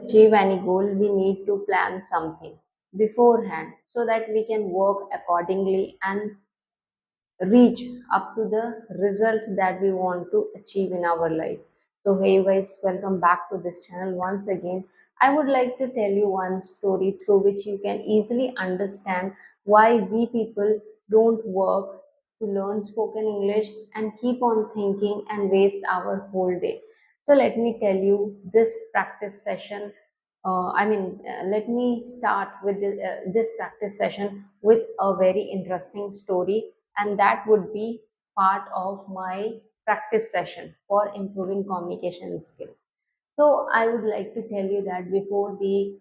achieve any goal, we need to plan something beforehand so that we can work accordingly and reach up to the result that we want to achieve in our life. So, hey, you guys, welcome back to this channel once again. I would like to tell you one story through which you can easily understand why we people don't work to learn spoken English and keep on thinking and waste our whole day. So, let me tell you this practice session. Let me start with this practice session with a very interesting story, and that would be part of my practice session for improving communication skill. So I would like to tell you that before the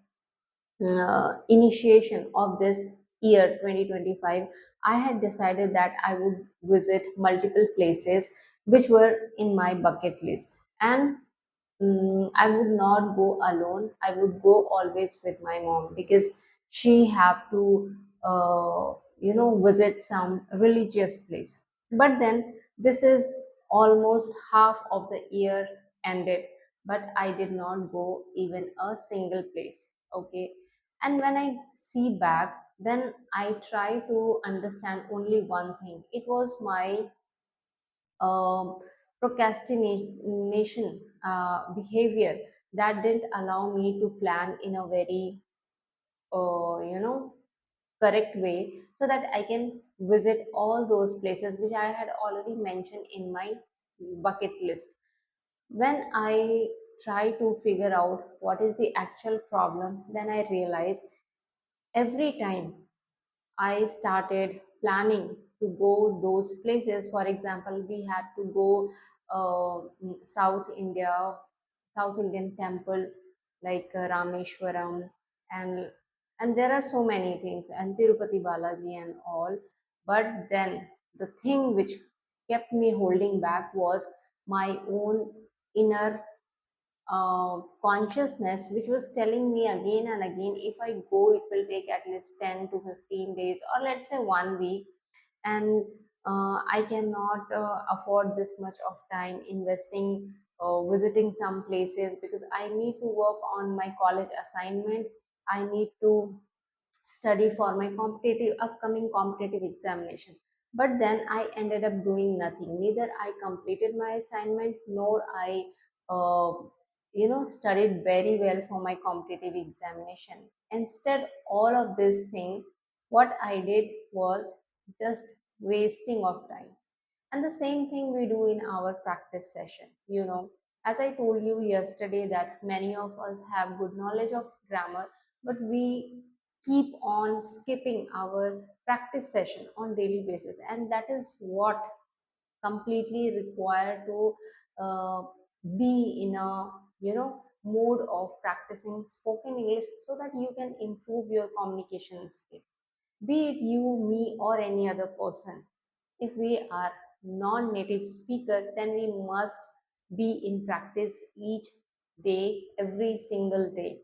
initiation of this year 2025, I had decided that I would visit multiple places which were in my bucket list, and I would not go alone. I would go always with my mom because she have to, visit some religious place. But then this is almost half of the year ended, but I did not go even a single place. Okay, and when I see back, then I try to understand only one thing. It was my um, procrastination behavior that didn't allow me to plan in a very correct way so that I can visit all those places which I had already mentioned in my bucket list. When I try to figure out what is the actual problem, then I realize every time I started planning to go those places. For example, we had to go South India, South Indian temple like Rameshwaram, and there are so many things, and Tirupati Balaji and all. But then the thing which kept me holding back was my own inner consciousness, which was telling me again and again, if I go, it will take at least 10 to 15 days, or let's say 1 week, and I cannot afford this much of time investing visiting some places because I need to work on my college assignment. I need to study for my competitive upcoming competitive examination. But then I ended up doing nothing. Neither I completed my assignment nor I uh, studied very well for my competitive examination. Instead, all of this thing, what I did was just wasting of time. And the same thing we do in our practice session. As I told you yesterday, that many of us have good knowledge of grammar, but we keep on skipping our practice session on daily basis, and that is what completely required to uh, be in a mode of practicing spoken English so that you can improve your communication skill, be it you, me, or any other person. If we are non-native speaker, then we must be in practice each day, every single day,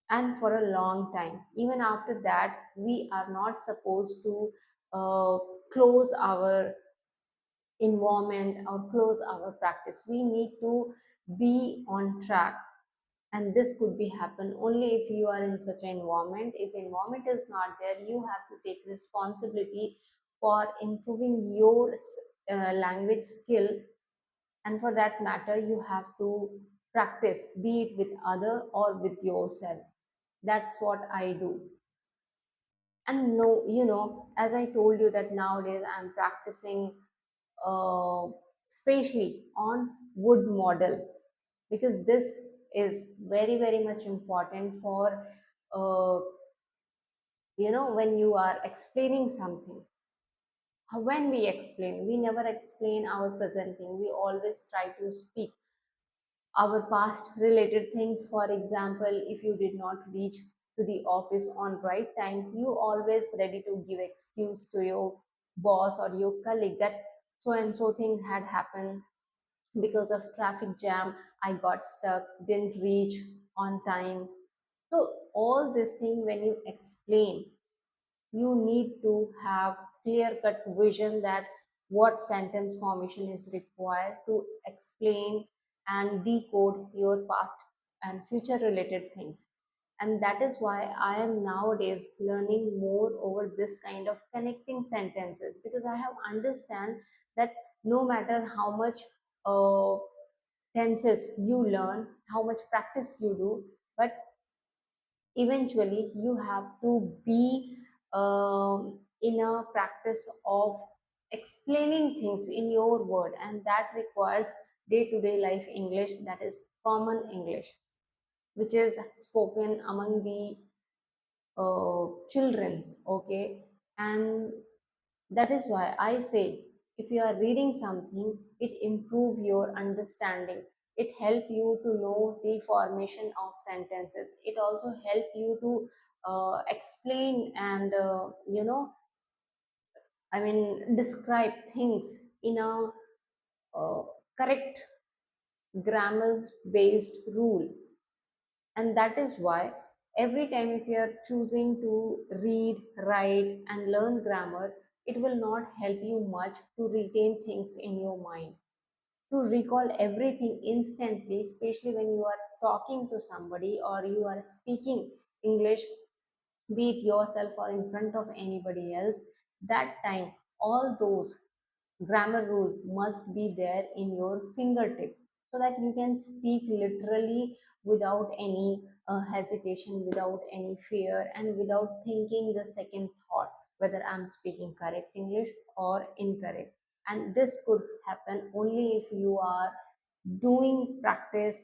and for a long time. Even after that, we are not supposed to uh, close our environment or close our practice. We need to be on track, and this could be happen only if you are in such an environment. If environment is not there, you have to take responsibility for improving your language skill, and for that matter you have to practice, be it with other or with yourself. That's what I do. And no, as I told you that nowadays I'm practicing uh, especially on wood model, because this is very very much important for uh, when you are explaining something. When we explain, we never explain our presenting, we always try to speak our past related things. For example, if you did not reach to the office on right time, you always ready to give excuse to your boss or your colleague that so and so thing had happened because of traffic jam, I got stuck, didn't reach on time. So all this thing, when you explain, you need to have clear cut vision that what sentence formation is required to explain and decode your past and future related things. And that is why I am nowadays learning more over this kind of connecting sentences, because I have understand that no matter how much uh, tenses you learn, how much practice you do, but eventually you have to be in a practice of explaining things in your word, and that requires day-to-day life English, that is common English, which is spoken among the children's. Okay, and that is why I say, if you are reading something, it improve your understanding. It help you to know the formation of sentences. It also help you to explain and describe things in a correct grammar based rule. And that is why every time if you are choosing to read, write, and learn grammar, it will not help you much to retain things in your mind, to recall everything instantly, especially when you are talking to somebody or you are speaking English, be it yourself or in front of anybody else. That time, all those grammar rules must be there in your fingertip, so that you can speak literally without any hesitation, without any fear, and without thinking the second thought whether I'm speaking correct English or incorrect. And this could happen only if you are doing practice,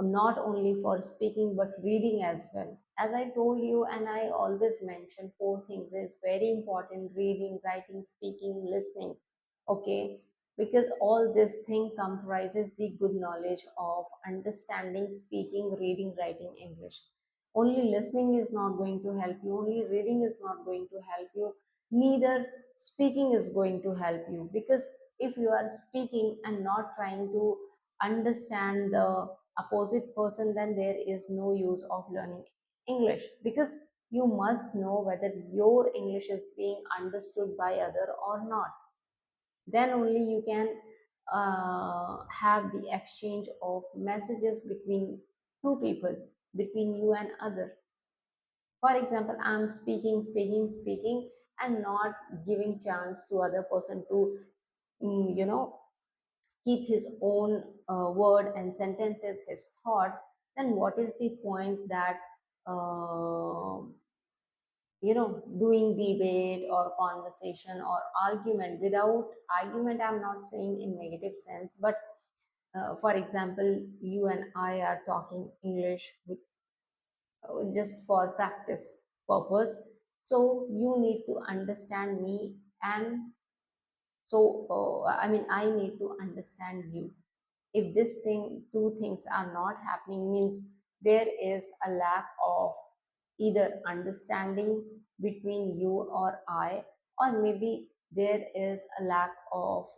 not only for speaking but reading as well. As I told you, and I always mention, four things is very important: reading, writing, speaking, listening. Okay, because all this thing comprises the good knowledge of understanding, speaking, reading, writing English. Only listening is not going to help you, only reading is not going to help you, neither speaking is going to help you, because if you are speaking and not trying to understand the opposite person, then there is no use of learning English, because you must know whether your English is being understood by other or not. Then only you can have the exchange of messages between two people, between you and other. For example, I'm speaking and not giving chance to other person to keep his own word and sentences, his thoughts. Then what is the point that uh, doing debate or conversation or argument? Without argument, I'm not saying in negative sense, but for example, you and I are talking English with, just for practice purpose, so you need to understand me, and I need to understand you. If this thing, two things are not happening, means there is a lack of either understanding between you or I, or maybe there is a lack of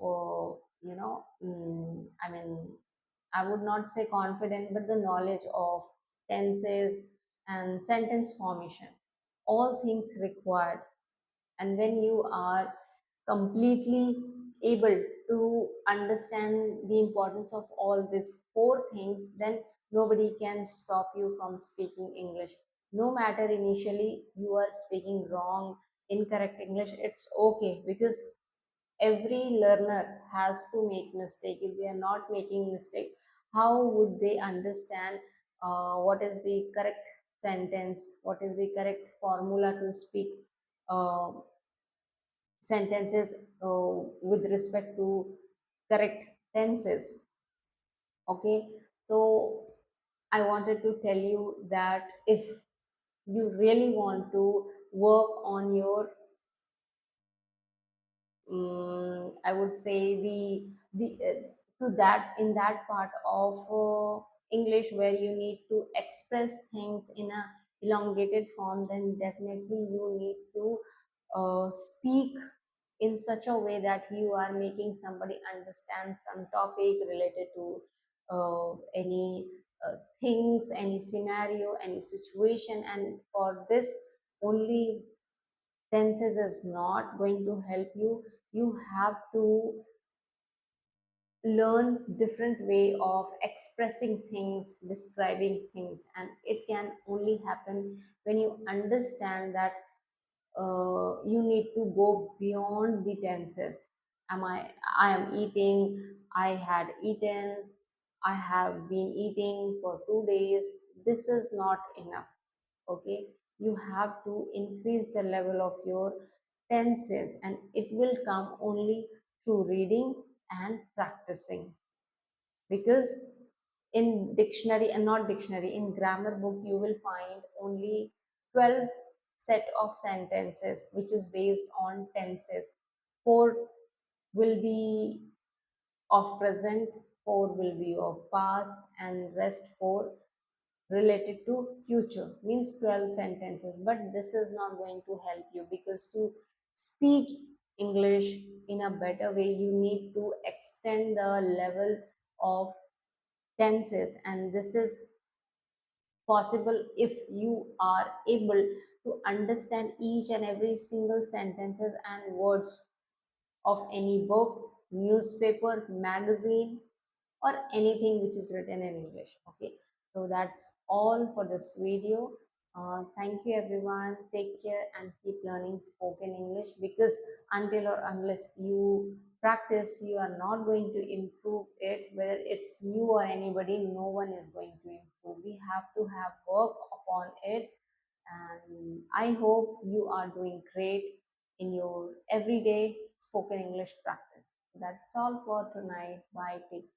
I would not say confident, but the knowledge of tenses and sentence formation, all things required. And when you are completely able to understand the importance of all these four things, then nobody can stop you from speaking English. No matter initially you are speaking wrong, incorrect English, it's okay, because every learner has to make mistake. If they are not making mistake, how would they understand what is the correct sentence, what is the correct formula to speak uh, sentences with respect to correct tenses. Okay, so I wanted to tell you that if you really want to work on your I would say the to that, in that part of English where you need to express things in a elongated form, then definitely you need to speak in such a way that you are making somebody understand some topic related to any things, any scenario, any situation. And for this, only tenses is not going to help you. You have to learn different way of expressing things, describing things, and it can only happen when you understand that you need to go beyond the tenses. am i I am eating, I had eaten, I have been eating for 2 days. This is not enough. Okay, you have to increase the level of your tenses, and it will come only through reading and practicing. Because in dictionary, and not dictionary, in grammar book you will find only 12 set of sentences which is based on tenses. Four will be of present, four will be of past, and rest four related to future, means 12 sentences. But this is not going to help you, because to speak English in a better way you need to extend the level of tenses, and this is possible if you are able to understand each and every single sentences and words of any book, newspaper, magazine, or anything which is written in English. Okay, so that's all for this video. Thank you everyone. Take care and keep learning spoken English, because until or unless you practice, you are not going to improve it. Whether it's you or anybody, no one is going to improve. We have to have work upon it, and I hope you are doing great in your everyday spoken English practice. That's all for tonight. Bye. Take